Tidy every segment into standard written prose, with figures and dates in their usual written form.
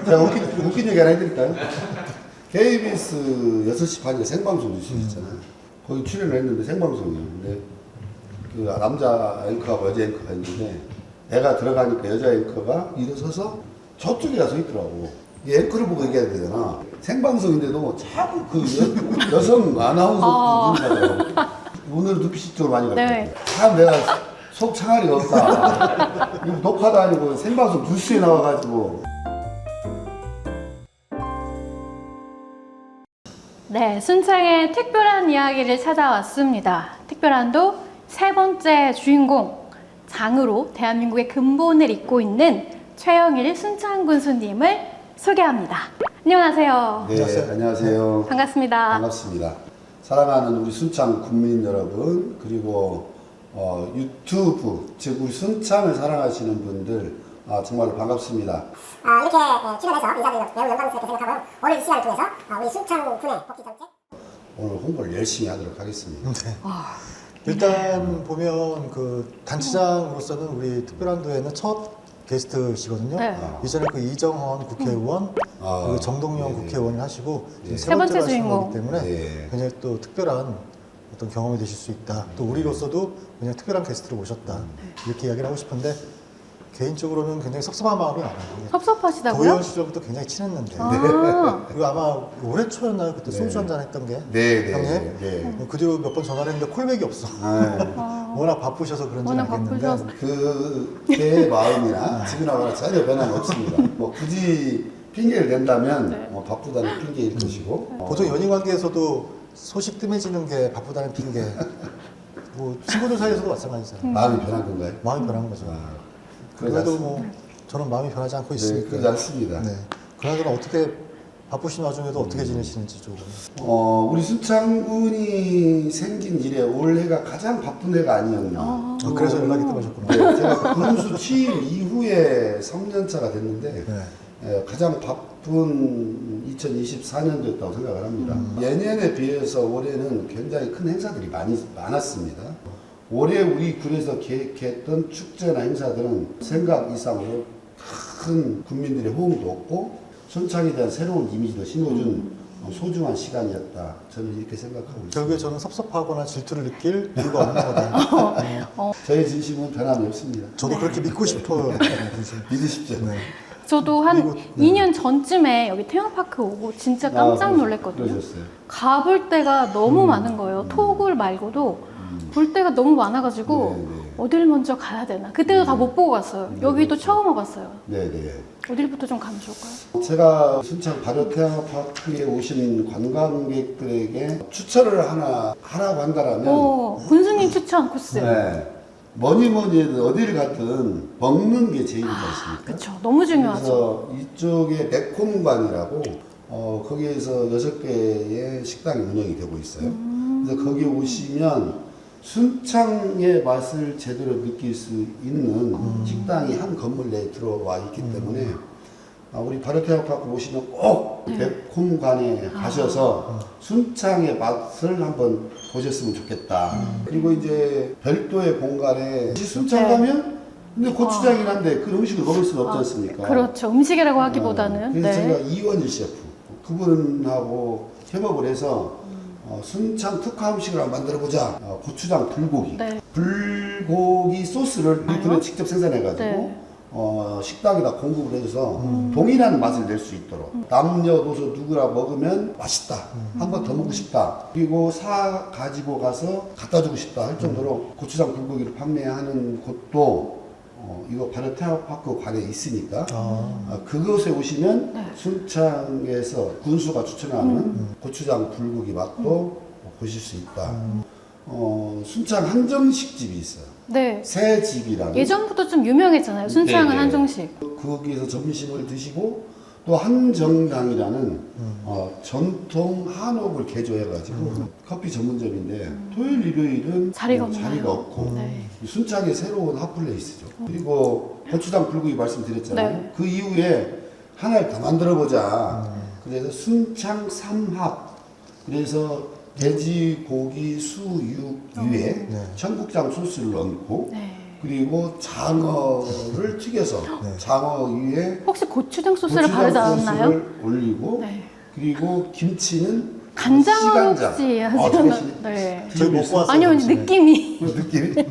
제가 웃긴 얘기 하나 해드릴까요? KBS 6시 반에 생방송 뉴스 있잖아요. 거기 출연을 했는데 생방송이에요. 근데 그 남자 앵커하고 여자 앵커가 있는데 애가 들어가니까 여자 앵커가 일어서서 저쪽에 가서 있더라고. 이 앵커를 보고 얘기해야 되잖아. 생방송인데도 자꾸 그 여성 아나운서 분이더라고. 오늘은 눈빛이 쪽으로 많이 갔다. 네. 참 내가 속 창아리가 없다. 이거 녹화도 아니고 생방송 뉴스에 나와가지고. 네, 순창의 특별한 이야기를 찾아왔습니다. 특별한도 세 번째 주인공, 장으로 대한민국의 근본을 잇고 있는 최영일 순창 군수님을 소개합니다. 안녕하세요. 네, 안녕하세요. 반갑습니다. 반갑습니다. 사랑하는 우리 순창 국민 여러분, 그리고 유튜브, 즉 우리 순창을 사랑하시는 분들 정말로 반갑습니다. 이렇게 출연해서 인사드리는 매우 영광스럽게 생각하고요. 오늘 이 시간을 통해서 우리 순창 군의 복지 정책 오늘 홍보를 열심히 하도록 하겠습니다. 네. 일단 보면 그 단체장으로서는 우리 특별한도에는 첫 게스트시거든요. 네. 이전에 그 이정헌 국회의원, 그리고 정동영 네네. 국회의원을 하시고 네. 세 번째로 하시는 주인공. 거기 때문에 네. 굉장히 또 특별한 어떤 경험이 되실 수 있다. 또 우리로서도 굉장히 특별한 게스트를 모셨다. 이렇게 이야기를 하고 싶은데 개인적으로는 굉장히 섭섭한 마음이 많아요. 섭섭하시다고요? 도의원 시절부터 굉장히 친했는데 그리고 아마 올해 초였나요? 그때 소주 한잔 했던 게 네, 형님? 네, 네. 그 뒤로 몇 번 전화를 했는데 콜백이 없어. 워낙 바쁘셔서 그런지는 워낙 알겠는데 바쁘셔서. 그때의 마음이나 지금하고는 전혀 변함이 없습니다. 뭐 굳이 핑계를 댄다면 네. 바쁘다는 핑계일 것이고 보통 연인 관계에서도 소식 뜸해지는 게 바쁘다는 핑계. 뭐 친구들 사이에서도 마찬가지잖아요. 마음이 변한 건가요? 마음이 변한 거죠. 그러지 그래도 않습니다. 뭐 저는 마음이 변하지 않고 네, 있으니까. 그러지 않습니다. 네. 그나저나 어떻게 바쁘신 와중에도 어떻게 지내시는지 조금. 우리 순창군이 생긴 이래 올해가 가장 바쁜 해가 아니었나. 그래서 연락이 떨어졌구나. 네, 제가 군수 취임 이후에 3년차가 됐는데 네. 가장 바쁜 2024년도였다고 생각을 합니다. 예년에 비해서 올해는 굉장히 큰 행사들이 많았습니다. 올해 우리 군에서 계획했던 축제나 행사들은 생각 이상으로 큰 국민들의 호응도 얻고 순창에 대한 새로운 이미지도 심어준 소중한 시간이었다. 저는 이렇게 생각하고 있습니다. 결국에 저는 섭섭하거나 질투를 느낄 이유가 없는 거다. 저의 진심은 변함이 없습니다. 저도 그렇게 믿고 싶어요. 믿으십시오. 네. 저도 한 그리고, 2년 전쯤에 여기 테마파크 오고 진짜 깜짝 놀랐거든요. 그러셨어요. 가볼 데가 너무 많은 거예요. 토굴 말고도 볼 데가 너무 많아가지고 네, 네. 어딜 먼저 가야 되나. 그때도 다 못 보고 갔어요. 여기도 처음 와봤어요. 네네. 어딜부터 좀 가면 좋을까요? 제가 순창 발효테마파크에 오신 관광객들에게 추천을 하라고 한다라면 군수님 추천 코스. 네. 뭐니 해도 어디를 가든 먹는 게 제일이지 않습니까? 그렇죠. 너무 중요하죠. 그래서 이쪽에 매콤관이라고 거기에서 6개의 식당이 운영이 되고 있어요. 그래서 거기 오시면 순창의 맛을 제대로 느낄 수 있는 식당이 한 건물 내에 들어와 있기 때문에 우리 발효테마파크 오시면 꼭 매콤관에 가셔서 순창의 맛을 한번 보셨으면 좋겠다. 그리고 이제 별도의 공간에 순창 가면 근데 고추장이긴 한데 그 음식을 먹을 수는 없지 않습니까? 그렇죠. 음식이라고 하기보다는. 그래서 제가 네. 이원일 셰프 그분하고 협업을 해서 순창 특화 음식을 한번 만들어보자. 고추장 불고기. 네. 불고기 소스를 일본에 직접 생산해가지고 네. 식당에다 공급을 해줘서 동일한 맛을 낼 수 있도록 남녀노소 누구나 먹으면 맛있다. 한 번 더 먹고 싶다. 그리고 사 가지고 가서 갖다 주고 싶다 할 정도로 고추장 불고기를 판매하는 곳도 이거 발효테마파크 관에 있으니까 그곳에 오시면 순창에서 군수가 추천하는 고추장 불고기 맛도 보실 수 있다. 순창 한정식집이 있어요. 네. 새 집이라는. 예전부터 좀 유명했잖아요. 순창은 네네. 한정식. 거기에서 점심을 드시고 또 한정당이라는 전통 한옥을 개조해가지고 커피 전문점인데 토요일 일요일은 자리가 없나요? 자리가 없고 네. 순창의 새로운 핫플레이스죠. 그리고 고추장 불고기 말씀드렸잖아요. 네. 그 이후에 하나를 더 만들어보자. 그래서 순창 삼합. 그래서 돼지고기 수육류에 청국장 소스를 얹고 네. 그리고 장어를 튀겨서 네. 장어 위에 혹시 고추장 소스를 바르지 않았나요? 소스를 올리고 네. 그리고 김치는 간장으로 시간장. 혹시 아, 하시나? 저것이 네. 저희 먹고 왔어요. 아니요, 점심에. 느낌이. 그 느낌이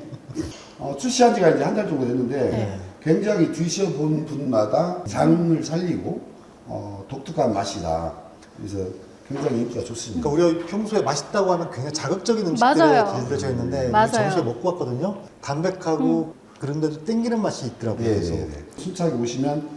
출시한 지가 이제 한 달 정도 됐는데 네. 굉장히 드셔본 분마다 장을 살리고 독특한 맛이다. 그래서 굉장히 인기가 좋습니다. 그러니까 우리가 평소에 맛있다고 하면 굉장히 자극적인 음식들에 맞아요. 길들여져 있는데 맞아요. 우리 점심에 먹고 왔거든요. 담백하고 그런데도 땡기는 맛이 있더라고요. 네, 그래서 네, 네. 순창에 오시면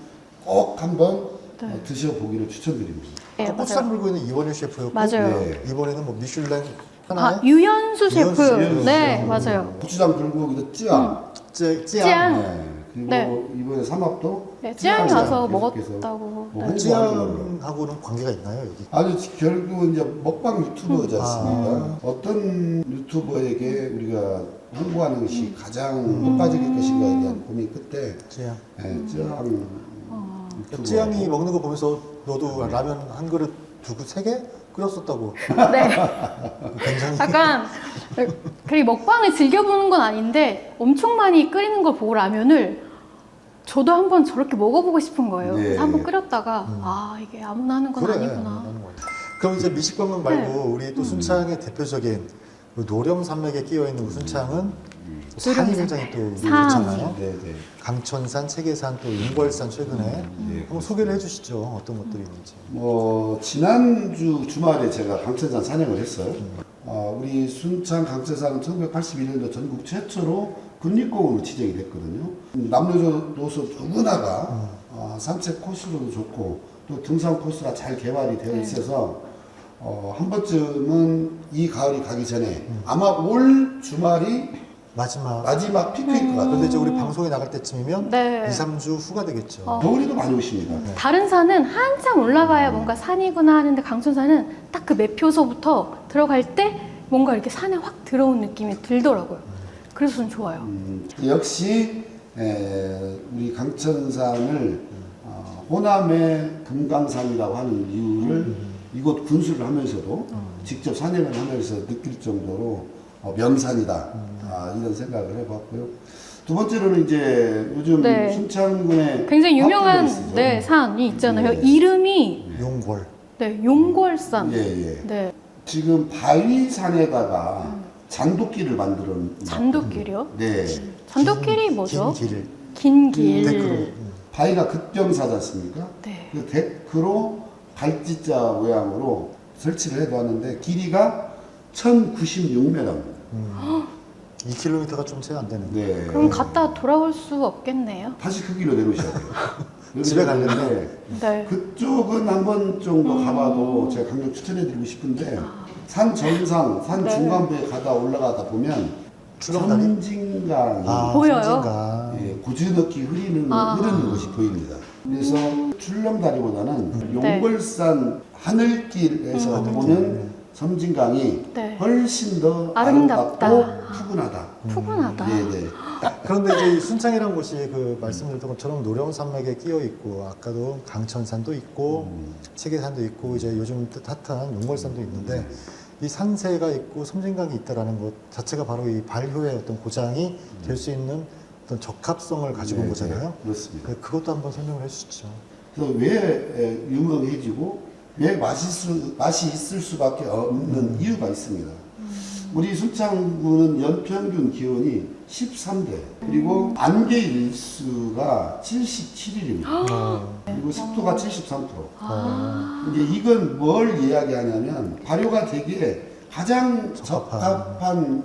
꼭 한번 네. 드셔보기를 추천드립니다. 네, 아까 꽃살 맞아요. 물고 있는 이원일 셰프였고 맞아요. 네. 이번에는 뭐 미슐랭 아, 하나에 유연수 셰프. 유연수 네, 셰프. 맞아요. 고추장 불고기도 찌양. 찌양. 찌양. 네. 그리고 네. 이번에 삼합도 네, 찌양이 와서 계속해서 먹었다고. 뭐 네. 홍보하는 걸로. 찌양하고는 관계가 있나요 여기? 아주 결국은 이제 먹방 유튜버지 않습니까? 어떤 유튜버에게 우리가 홍보하는 것이 가장 효과적일 것인가에 대한 고민 끝에 찌양. 찌양 유튜버. 찌양이 먹는 거 보면서 너도 라면 한 그릇 두고 3개 끓였었다고. 네. 굉장히 약간 그리 먹방을 즐겨보는 건 아닌데 엄청 많이 끓이는 걸 보고 라면을 저도 한번 저렇게 먹어보고 싶은 거예요. 네. 그래서 한번 끓였다가 아 이게 아무나 하는 건 아니구나. 하는 것 같아요. 그럼 이제 미식광명 말고 우리 또 순창의 대표적인 그 노령산맥에 끼어 있는 순창은 산이 굉장히 또 산. 있잖아요. 네, 네. 강천산, 체계산, 또 용벌산 최근에 네. 한번 소개를 해주시죠. 어떤 것들이 있는지. 지난주 주말에 제가 강천산 산행을 했어요. 우리 순창 강천산은 1981년도 전국 최초로 국립공원으로 지정이 됐거든요. 남녀노소 누구나가 산책 코스로도 좋고 또 등산 코스가 잘 개발이 되어 있어서 한 번쯤은 이 가을이 가기 전에 아마 올 주말이 마지막 피크일 것 같아요. 그런데 이제 우리 방송에 나갈 때쯤이면 네. 2, 3주 후가 되겠죠. 겨울에도 많이 오십니다. 다른 산은 한참 올라가야 뭔가 산이구나 하는데 강천산은 딱 그 매표소부터 들어갈 때 뭔가 이렇게 산에 확 들어온 느낌이 들더라고요. 그래서 전 좋아요. 역시 우리 강천산을 호남의 금강산이라고 하는 이유를 이곳 군수를 하면서도 직접 산행을 하면서 느낄 정도로 명산이다 이런 생각을 해봤고요. 두 번째로는 이제 요즘 네. 순창군에 굉장히 유명한 핫플레이스죠. 네, 산이 있잖아요. 네. 이름이 용벌. 네, 용궐산. 예, 예. 네, 지금 바위산에다가 잔도길을 만들어 잔도길이요? 네. 잔도길이 뭐죠? 긴 길. 긴 길. 데크로. 바위가 급경사지 않습니까? 네. 그 데크로 발지자 모양으로 설치를 해놓았는데 길이가 1096m입니다. 2km가 좀 채 안 되는데. 네. 그럼 갔다 돌아올 수 없겠네요. 다시 그 길로 내려오셔야 돼요. 집에 내려오셔야 가려면? 되는데 네. 그쪽은 한 번 정도 가봐도 제가 강력 추천해드리고 싶은데 산 정상, 산 네. 중간부에 올라가다 보면 출렁다리? 섬진강이 보여요? 섬진강. 예, 고즈넉히 흐르는 것이 보입니다. 그래서 출렁다리보다는 네. 용벌산 하늘길에서 보는 섬진강이 네. 훨씬 더 아름답다. 아름답고 푸근하다. 푸근하다. 네네. 그런데 이제 이 순창이라는 곳이 그 말씀드렸던 것처럼 노령산맥에 끼어 있고 아까도 강천산도 있고 체계산도 있고 이제 요즘 핫한 용벌산도 있는데 이 산세가 있고 섬진강이 있다라는 것 자체가 바로 이 발효의 어떤 고장이 될 수 있는 어떤 적합성을 가지고 온 네, 거잖아요. 네, 그렇습니다. 그것도 한번 설명을 해주시죠. 그래서 왜 유명해지고 왜 맛이 있을 수밖에 없는 이유가 있습니다. 우리 순창군은 연평균 기온이 13대 그리고 안개 일수가 77일입니다. 그리고 습도가 73%. 이제 이건 뭘 이야기하냐면 발효가 되기에 가장 적합한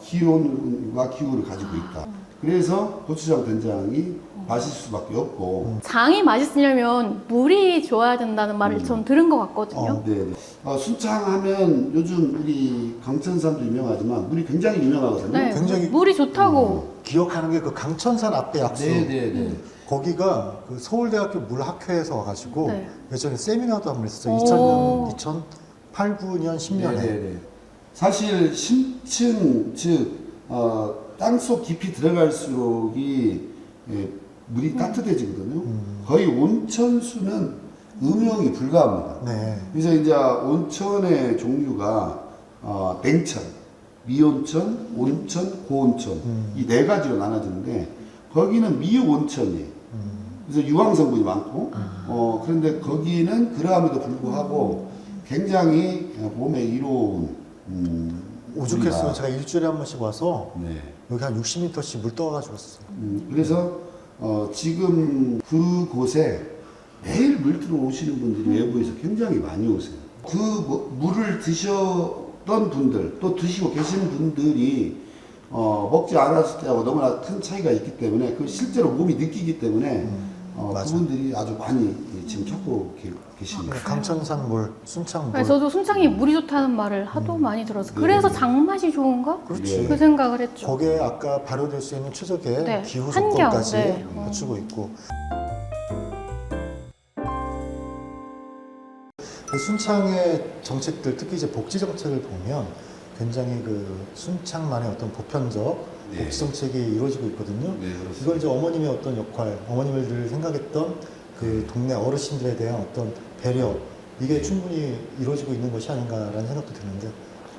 기온과 기후를 가지고 있다. 그래서 고추장 된장이 맛있을 수밖에 없고. 장이 맛있으려면 물이 좋아야 된다는 말을 전 들은 것 같거든요. 네. 순창하면 요즘 우리 강천산도 유명하지만 물이 굉장히 유명하거든요. 네, 굉장히- 물이 좋다고. 기억하는 게 그 강천산 앞에 약수. 네네네. 거기가 그 서울대학교 물학회에서 와가지고 네. 예전에 세미나도 한번 했었어요. 오. 2008, 9년, 10년에. 네네네. 사실 심층 즉 땅속 깊이 들어갈수록이 물이 따뜻해지거든요. 거의 온천수는 음용이 불가합니다. 네. 그래서 이제 온천의 종류가 냉천, 미온천, 온천, 고온천 이 네 가지로 나눠지는데 거기는 미온천이에요. 그래서 유황 성분이 많고 그런데 거기는 그러함에도 불구하고 굉장히 몸에 이로운 오죽했으면 제가 일주일에 한 번씩 와서 네. 여기 한 60m씩 물 떠가지고 왔어요. 그래서 지금 그곳에 매일 물 들어오시는 분들이 외부에서 굉장히 많이 오세요. 그 물을 드셨던 분들 또 드시고 계시는 분들이 먹지 않았을 때하고 너무나 큰 차이가 있기 때문에 그 실제로 몸이 느끼기 때문에 맞아. 그분들이 아주 많이 지금 찾고 계십니다. 강천산 물, 순창 물. 네, 저도 순창이 물이 좋다는 말을 하도 많이 들어서 그래서 장맛이 좋은가? 그렇지. 그 생각을 했죠. 거기에 아까 발효될 수 있는 최적의 네, 기후 환경, 조건까지 네. 갖추고 있고. 그 순창의 정책들, 특히 이제 복지 정책을 보면 굉장히 그 순창만의 어떤 보편적 네. 복지 정책이 이루어지고 있거든요. 네, 그렇습니다. 이건 이제 어머님의 어떤 역할, 어머님을 늘 생각했던 그 동네 어르신들에 대한 어떤 배려, 이게 충분히 이루어지고 있는 것이 아닌가라는 생각도 드는데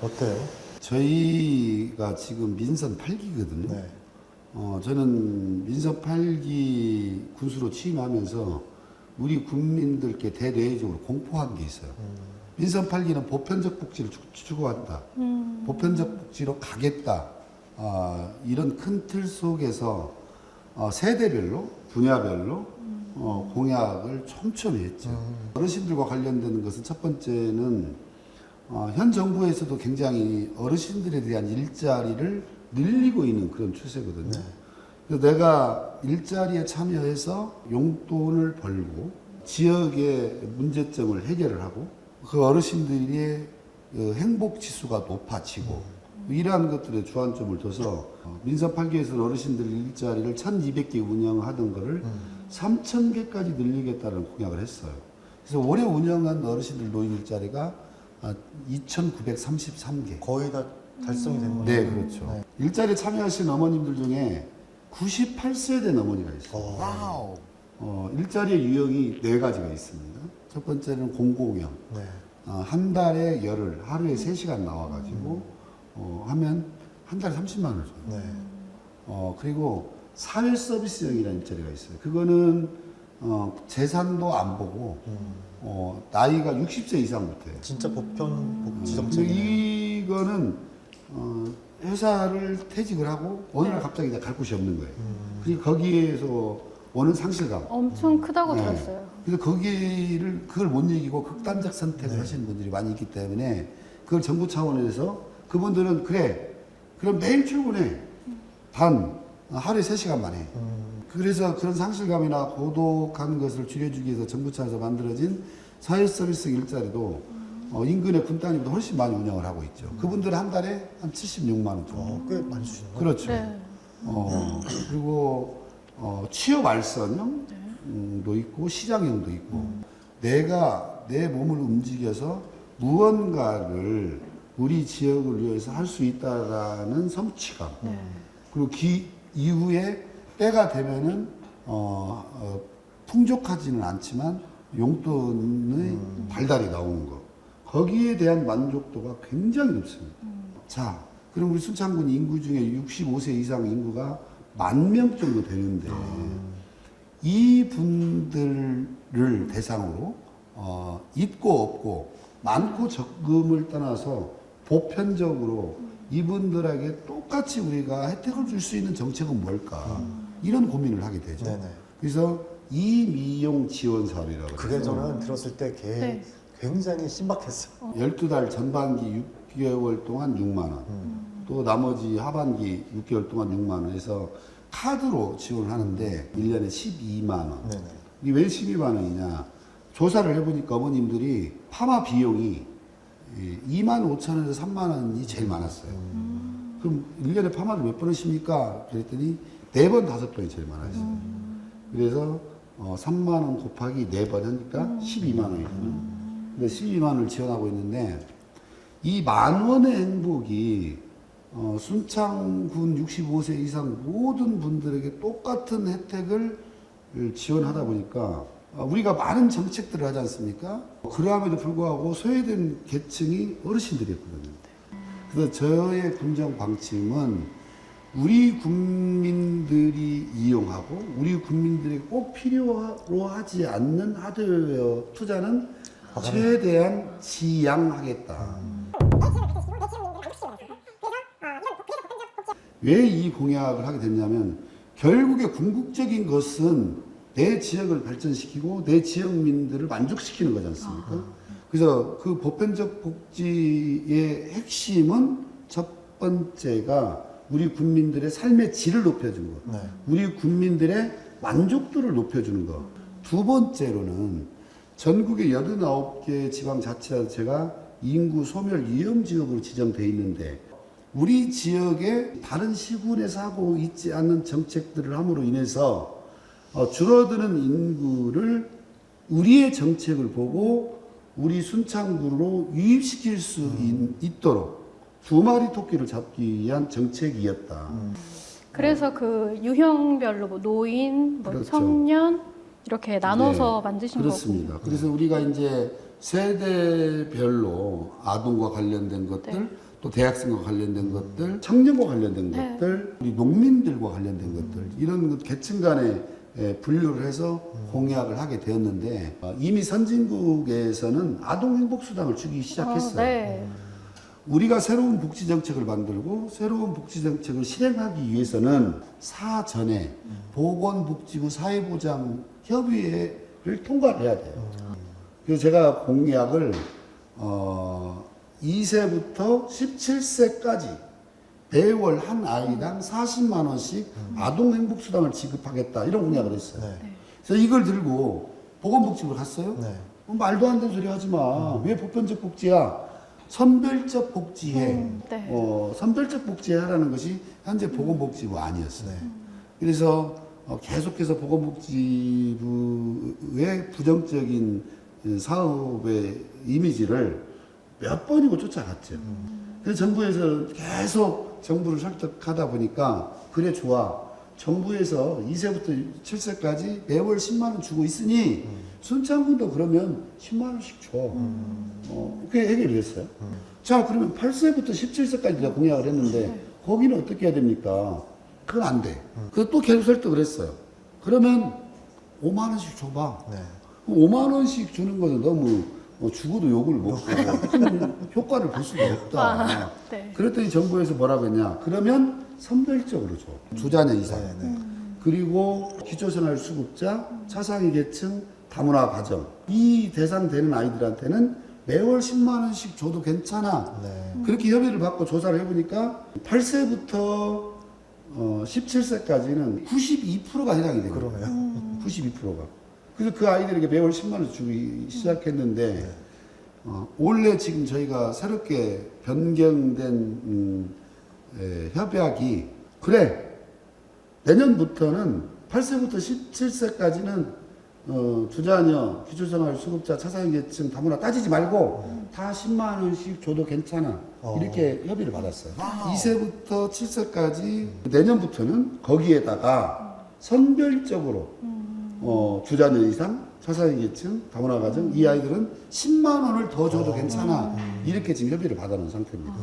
어때요? 저희가 지금 민선 8기거든요. 네. 저는 민선 8기 군수로 취임하면서 우리 국민들께 대내적으로 공포한 게 있어요. 민선 8기는 보편적 복지를 추구한다. 보편적 복지로 가겠다. 이런 큰 틀 속에서 세대별로, 분야별로 공약을 촘촘히 했죠. 어르신들과 관련된 것은 첫 번째는 현 정부에서도 굉장히 어르신들에 대한 일자리를 늘리고 있는 그런 추세거든요. 네. 그래서 내가 일자리에 참여해서 용돈을 벌고 지역의 문제점을 해결을 하고 그 어르신들의 행복 지수가 높아지고 이러한 것들에 주안점을 둬서 민선 8기에서는 어르신들 일자리를 1,200개 운영하던 거를 3,000개까지 늘리겠다는 공약을 했어요. 그래서 올해 운영한 어르신들 노인 일자리가 2,933개. 거의 다 달성이 된 거예요. 네, 그렇죠. 네. 일자리에 참여하신 어머님들 중에 98세 된 어머니가 있어요. 와우. 일자리의 유형이 네 가지가 있습니다. 첫 번째는 공공형. 네. 한 달에 열흘, 하루에 3시간 나와가지고, 하면 한 달에 30만 원을 줘요. 네. 그리고 사회 서비스형이라는 일자리가 있어요. 그거는, 재산도 안 보고, 나이가 60세 이상부터 해요. 진짜 보편 복지 근데 정책이네. 이거는, 회사를 퇴직을 하고, 어느 날 갑자기 갈 곳이 없는 거예요. 그리고 거기에서 오는 상실감. 엄청 크다고 네. 들었어요. 그래서 그걸 못 이기고 극단적 선택을 하시는 분들이 많이 있기 때문에 그걸 정부 차원에서 그분들은 그럼 매일 출근해. 단 하루에 3시간만 해. 그래서 그런 상실감이나 고독한 것을 줄여주기 위해서 정부 차원에서 만들어진 사회 서비스 일자리도 인근의 군 단위보다 훨씬 많이 운영을 하고 있죠. 그분들은 한 달에 한 76만 원 정도. 꽤 많이 주시는 거예요. 그렇죠. 네. 그리고 취업 알선형도 있고 시장형도 있고 내가 내 몸을 움직여서 무언가를 우리 지역을 위해서 할 수 있다라는 성취감. 네. 그리고 이후에 때가 되면은 풍족하지는 않지만 용돈의 발달이 나오는 거. 거기에 대한 만족도가 굉장히 높습니다. 자, 그럼 우리 순창군 인구 중에 65세 이상 인구가 10,000명 정도 되는데 이 분들을 대상으로 있고 없고 많고 적음을 떠나서 보편적으로 이분들에게 똑같이 우리가 혜택을 줄 수 있는 정책은 뭘까 이런 고민을 하게 되죠. 네네. 그래서 이미용 지원 사업이라고 그게 해서 저는 들었을 때 네. 굉장히 신박했어요. 12달 전반기 6개월 동안 6만 원. 또 나머지 하반기 6개월 동안 6만 원 해서 카드로 지원을 하는데 1년에 12만 원. 네네. 이게 왜 12만 원이냐? 조사를 해보니까 어머님들이 파마 비용이 2만 5천 원에서 3만 원이 제일 많았어요. 그럼 1년에 파마를 몇 번 하십니까? 그랬더니 4번, 5번이 제일 많았어요. 그래서 3만 원 곱하기 4번 하니까 12만 원이거든요. 근데 12만 원을 지원하고 있는데 이 10,000원의 행복이 순창군 65세 이상 모든 분들에게 똑같은 혜택을 지원하다 보니까 우리가 많은 정책들을 하지 않습니까? 그러함에도 불구하고 소외된 계층이 어르신들이었거든요. 그래서 저의 군정 방침은 우리 국민들이 이용하고 우리 국민들이 꼭 필요로 하지 않는 하드웨어 투자는 최대한 지양하겠다. 왜 이 공약을 하게 됐냐면 결국에 궁극적인 것은 내 지역을 발전시키고 내 지역민들을 만족시키는 거지 않습니까? 그래서 그 보편적 복지의 핵심은 첫 번째가 우리 국민들의 삶의 질을 높여주는 것, 네. 우리 국민들의 만족도를 높여주는 것. 두 번째로는 전국의 89개 지방자치단체가 인구 소멸 위험 지역으로 지정돼 있는데 우리 지역에 다른 시군에서 하고 있지 않는 정책들을 함으로 인해서 줄어드는 인구를 우리의 정책을 보고 우리 순창구로 유입시킬 수 있도록 두 마리 토끼를 잡기 위한 정책이었다. 그래서 그 유형별로 뭐 노인, 뭐 그렇죠. 청년 이렇게 나눠서 네, 만드신 그렇습니다. 거고. 그래서 우리가 이제 세대별로 아동과 관련된 것들, 네. 또 대학생과 관련된 것들, 청년과 관련된 네. 것들, 우리 농민들과 관련된 것들 이런 계층 간에 분류를 해서 공약을 하게 되었는데 이미 선진국에서는 아동행복수당을 주기 시작했어요. 네. 우리가 새로운 복지정책을 만들고 새로운 복지정책을 실행하기 위해서는 사전에 보건복지부 사회보장협의회를 통과해야 돼요. 그래서 제가 공약을 2세부터 17세까지 매월 한 아이당 40만 원씩 아동행복수당을 지급하겠다 이런 공약을 했어요. 네. 그래서 이걸 들고 보건복지부를 갔어요. 네. 말도 안 되는 소리 하지 마. 왜 보편적 복지야? 선별적 복지해. 네. 선별적 복지하라는 것이 현재 보건복지부 아니었어요. 네. 그래서 계속해서 보건복지부의 부정적인 사업의 이미지를 몇 번이고 쫓아갔죠. 그래서 정부에서 계속 정부를 설득하다 보니까 그래 좋아. 정부에서 2세부터 7세까지 매월 10만 원 주고 있으니 순창군도 그러면 10만 원씩 줘. 그게 해결이 됐어요. 자, 그러면 8세부터 17세까지 내가 공약을 했는데 거기는 어떻게 해야 됩니까? 그건 안 돼. 그래서 또 계속 설득을 했어요. 그러면 5만 원씩 줘봐. 네. 5만 원씩 주는 것은 너무 죽어도 욕을 먹고 큰 효과를 볼 수가 없다. 네. 그랬더니 정부에서 뭐라고 했냐? 그러면 선별적으로 줘. 두 자녀 이상. 네, 네. 그리고 기초생활수급자, 차상위 계층, 다문화 가정. 이 대상되는 아이들한테는 매월 10만 원씩 줘도 괜찮아. 네. 그렇게 협의를 받고 조사를 해보니까 8세부터 17세까지는 92%가 해당이 되거든요. 그러네요. 92%가. 그래서 그 아이들에게 매월 10만 원 주기 시작했는데 올해 지금 저희가 새롭게 변경된 협약이 그래 내년부터는 8세부터 17세까지는 두 자녀, 기초생활수급자, 차상위계층 다문화 따지지 말고 다 10만 원씩 줘도 괜찮아. 이렇게 협의를 받았어요. 2세부터 7세까지 내년부터는 거기에다가 선별적으로 두 자녀 이상, 차상위계층, 다문화 가정 이 아이들은 10만 원을 더 줘도 괜찮아. 이렇게 지금 협의를 받아놓은 상태입니다.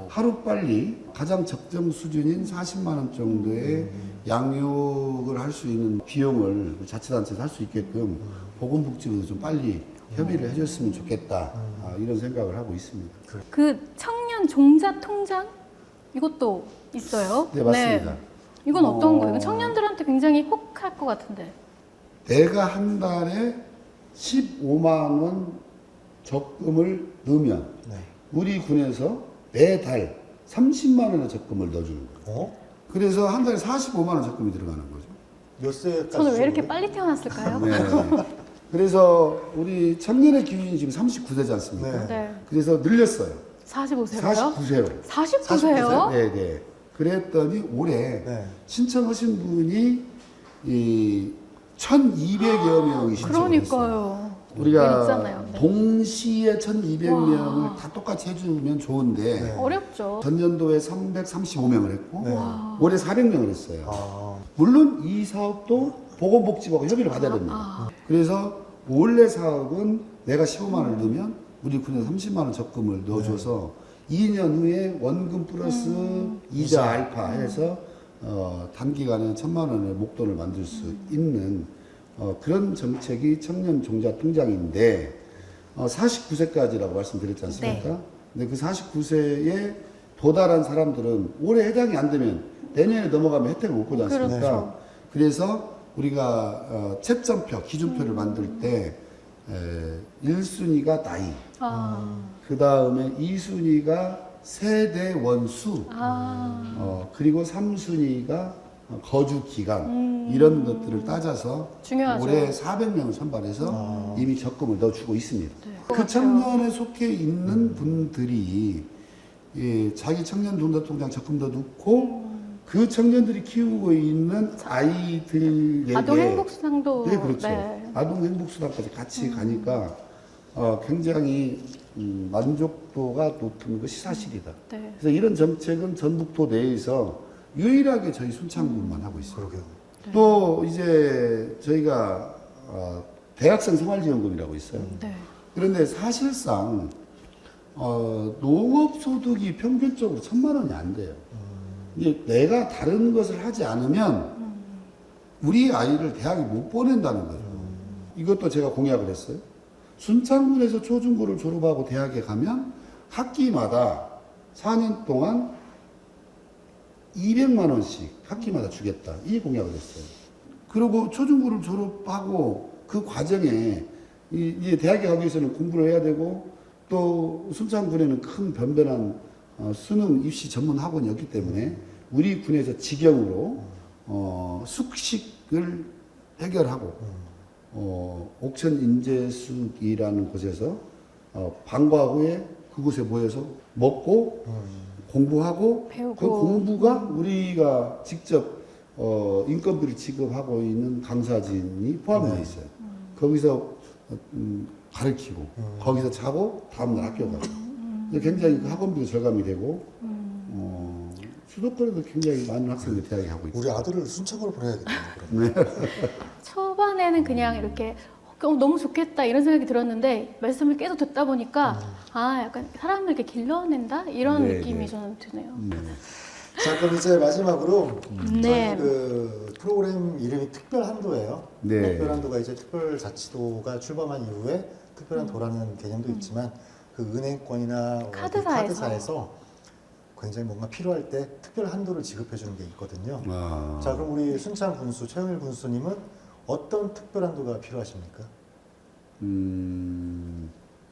하루빨리 가장 적정 수준인 40만 원 정도의 양육을 할 수 있는 비용을 자치단체에서 할 수 있게끔 보건복지부도 좀 빨리 협의를 해줬으면 좋겠다. 이런 생각을 하고 있습니다. 그 청년 종자 통장 이것도 있어요. 네, 맞습니다. 이건 어떤 거예요? 청년들한테 굉장히 혹할 것 같은데. 내가 한 달에 15만 원 적금을 넣으면 네. 우리 군에서 매달 30만 원의 적금을 넣어주는 거예요. 그래서 한 달에 45만 원 적금이 들어가는 거죠. 몇 세까지? 저는 왜 이렇게 적어요? 빨리 태어났을까요? 네. 그래서 우리 청년의 기준이 지금 39세지 않습니까? 네. 네. 그래서 늘렸어요. 45세요? 49세로. 49세요? 네, 네. 그랬더니 올해 네. 신청하신 분이 이 1,200여 명이 신청을 했어요. 그러니까요. 우리가 있잖아요. 네. 동시에 1,200명을 다 똑같이 해주면 좋은데 네. 어렵죠. 전년도에 335명을 했고 네. 올해 400명을 했어요. 아, 물론 이 사업도 보건복지부하고 협의를 받아야 됩니다. 그래서 원래 사업은 내가 15만 원을 넣으면 우리 군에서 30만 원 적금을 넣어줘서 2년 후에 원금 플러스 이자 알파 해서 단기간에 1,000만 원의 목돈을 만들 수 있는 그런 정책이 청년 종자 통장인데 49세까지라고 말씀드렸지 않습니까? 네. 근데 그 49세에 도달한 사람들은 올해 해당이 안 되면 내년에 넘어가면 혜택을 못 보지 않습니까? 그렇죠. 그래서 우리가 채점표, 기준표를 만들 때 1순위가 나이, 그 다음에 2순위가 세대 원수, 그리고 3순위가 거주 기간, 이런 것들을 따져서 중요하죠. 올해 400명을 선발해서 이미 적금을 넣어주고 있습니다. 네. 그 청년에 속해 있는 분들이 자기 청년 종자통장 적금도 넣고 그 청년들이 키우고 있는 아이들에게 아동 행복수당도 네, 그렇죠. 네. 아동 행복수당까지 같이 가니까 굉장히 만족도가 높은 것이 사실이다. 네. 그래서 이런 정책은 전북도 내에서 유일하게 저희 순창군만 하고 있어요. 그러게요. 또 이제 저희가 대학생 생활지원금이라고 있어요. 네. 그런데 사실상 농업소득이 평균적으로 1,000만 원이 안 돼요. 이제 내가 다른 것을 하지 않으면 우리 아이를 대학에 못 보낸다는 거죠. 이것도 제가 공약을 했어요. 순창군에서 초중고를 졸업하고 대학에 가면 학기마다 4년 동안 200만 원씩 학기마다 주겠다. 이 공약을 했어요. 그리고 초중고를 졸업하고 그 과정에 이제 대학에 가기 위해서는 공부를 해야 되고 또 순창군에는 큰 변변한 수능 입시 전문 학원이 없기 때문에 우리 군에서 직영으로 숙식을 해결하고 옥천 인재숙이라는 곳에서 방과 후에 그곳에 모여서 먹고 공부하고 배우고. 그 공부가 우리가 직접 인건비를 지급하고 있는 강사진이 포함되어 있어요. 거기서 가르치고 거기서 자고 다음날 학교 가고 굉장히 그 학원비도 절감이 되고 수도권에도 굉장히 많은 학생들이 대학에 가고 있어요. 우리 아들을 순창으로 보내야겠네요. 그럼. 초반에는 그냥 이렇게 너무 좋겠다 이런 생각이 들었는데 말씀을 계속 듣다 보니까 약간 사람을 이렇게 길러낸다 이런 네, 느낌이 네. 저는 드네요. 자, 그럼 이제 마지막으로 네. 저희 그 프로그램 이름이 특별한도예요. 네. 특별한도가 이제 특별자치도가 출범한 이후에 특별한 도라는 개념도 있지만 그 은행권이나 카드사에서 굉장히 뭔가 필요할 때 특별 한도를 지급해 주는 게 있거든요. 자, 그럼 우리 순창 군수 최영일 군수님은 어떤 특별 한도가 필요하십니까?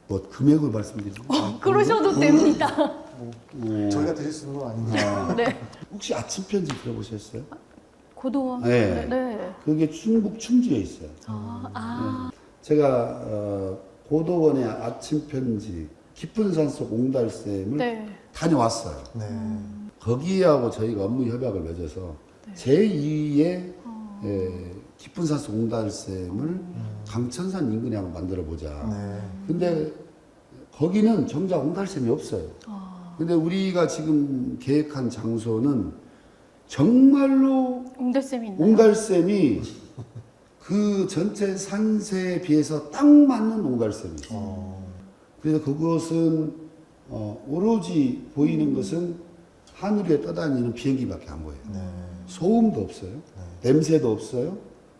뭐 금액을 말씀드리면 그러셔도 됩니다. 저희가 드릴 수 있는 건 아닙니다. 네. 혹시 아침 편지 들어보셨어요? 고도원. 네. 네. 그게 충북 충주에 있어요. 제가 고도원의 아침 편지 깊은 산속 옹달샘을 네. 다녀왔어요. 네. 거기하고 저희가 업무 협약을 맺어서 제2의 깊은 산속 옹달샘을 강천산 인근에 한번 만들어 보자. 네. 근데 거기는 정작 옹달샘이 없어요. 근데 우리가 지금 계획한 장소는 정말로 옹달샘이 있나요? 옹달샘이 그 전체 산세에 비해서 딱 맞는 옹달샘이 있어요. 그래서 그것은 오로지 보이는 것은 하늘 위에 떠다니는 비행기밖에 안 보여요. 네. 소음도 없어요. 냄새도 없어요.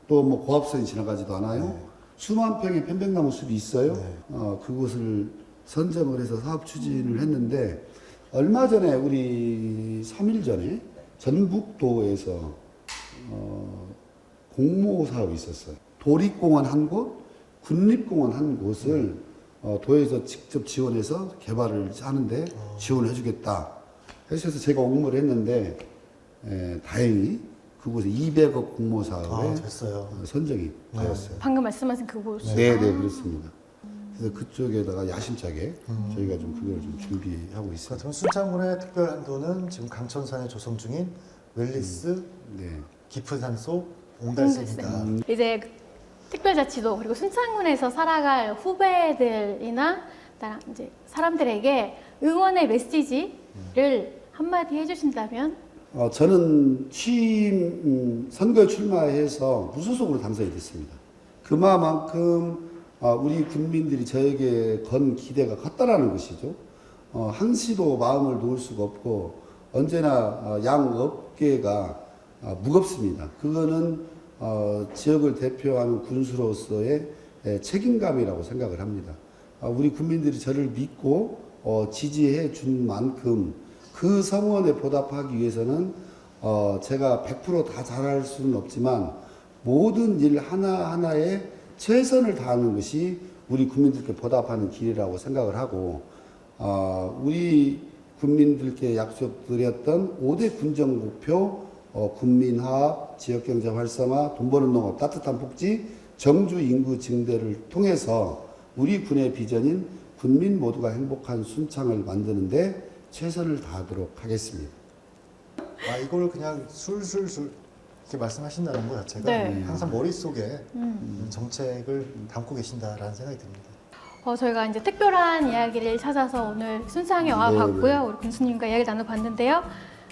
또 뭐 고압선이 지나가지도 않아요. 수만 평의 편백나무 숲이 있어요. 그곳을 선정을 해서 사업 추진을 했는데 얼마 전에 우리 3일 전에 전북도에서 공모 사업이 있었어요. 도립공원 한 곳, 군립공원 한 곳을 도에서 직접 지원해서 개발을 하는데 지원을 해주겠다. 해서 제가 옹호를 했는데 다행히 그곳에 200억 공모 사업에 됐어요. 선정이 되었어요. 방금 말씀하신 그곳. 네, 네, 그렇습니다. 그래서 그쪽에다가 야심차게 저희가 좀 그걸 좀 준비하고 있습니다. 그렇다면 순창군의 특별 한도는 지금 강천산에 조성 중인 웰리스 네. 깊은 산속 옹달샘이다. 이제 특별자치도 그리고 순창군에서 살아갈 후배들이나 이제 사람들에게 응원의 메시지를 한마디 해주신다면? 저는 선거에 출마해서 무소속으로 당선이 됐습니다. 그만큼 우리 국민들이 저에게 건 기대가 컸다라는 것이죠. 한시도 마음을 놓을 수가 없고 언제나 양 업계가 무겁습니다. 그거는 지역을 대표하는 군수로서의 책임감이라고 생각을 합니다. 우리 국민들이 저를 믿고 지지해 준 만큼 그 성원에 보답하기 위해서는 제가 100% 다 잘할 수는 없지만 모든 일 하나하나에 최선을 다하는 것이 우리 국민들께 보답하는 길이라고 생각을 하고 우리 국민들께 약속드렸던 5대 군정 목표 군민화합, 지역경제 활성화, 돈 버는 농업, 따뜻한 복지, 정주 인구 증대를 통해서 우리 군의 비전인 군민 모두가 행복한 순창을 만드는데 최선을 다하도록 하겠습니다. 이걸 그냥 술술술 이렇게 말씀하신다는 것 자체가 네. 항상 머릿속에 정책을 담고 계신다라는 생각이 듭니다. 저희가 이제 특별한 이야기를 찾아서 오늘 순창에 와봤고요. 우리 군수님과 이야기를 나눠봤는데요.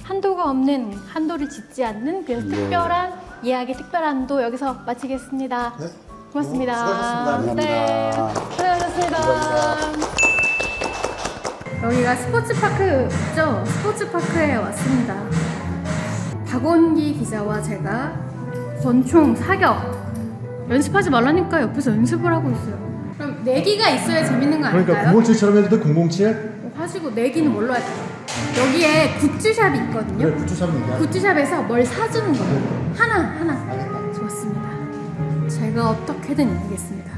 한도가 없는, 한도를 짓지 않는 그래서 네. 특별한 이야기, 특별한 한도 여기서 마치겠습니다. 네. 고맙습니다. 수고하셨습니다. 네, 감사합니다. 수고하셨습니다. 여기가 스포츠파크죠? 스포츠파크에 왔습니다. 박원기 기자와 제가 권총 사격 연습하지 말라니까 옆에서 연습을 하고 있어요. 그럼 내기가 있어야 재밌는 거 아닐까요? 007처럼 해도 돼? 007? 하시고 내기는 뭘로 할까요? 여기에 굿즈샵이 있거든요. 굿즈샵 얘기하자. 굿즈샵에서 뭘 사주는 거예요. 하나. 알겠다. 좋습니다. 제가 어떻게든 이기겠습니다.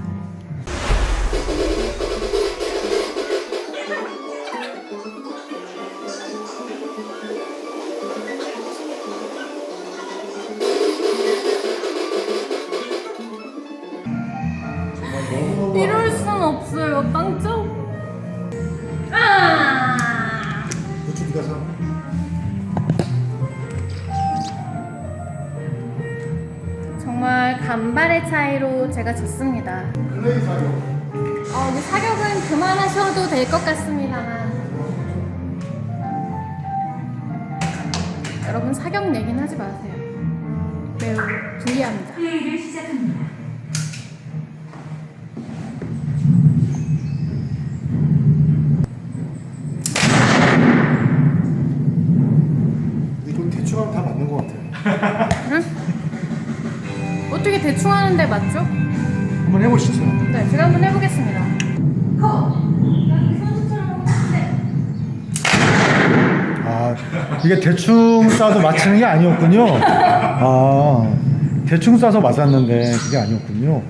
이럴 순 없어요. 빵점. 굿즈 네가 사. 정말 간발의 차이로 제가 졌습니다. 플레이 사격. 이제 사격은 그만하셔도 될 것 같습니다만. 여러분 사격 내긴 하지 마세요. 매우 불리합니다. 플레이를 시작합니다. 이건 대충 하면 다 맞는 것 같아요. 어떻게 대충 하는데 맞죠? 한번 해보시죠. 네, 제가 한번 해보겠습니다. 이게 대충 싸서 맞히는 게 아니었군요. 대충 싸서 맞았는데 그게 아니었군요.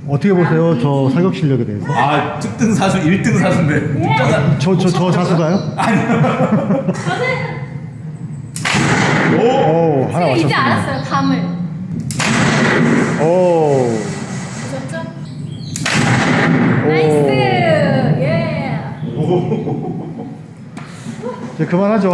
어떻게 보세요? 저 사격 실력에 대해서? 특등 사수 1등 사수인데. 저 사수가요? 오, 하나 이제 맞췄습니다. 알았어요, 감을. 오, 보셨죠? 나이스! 예! 이제 그만하죠.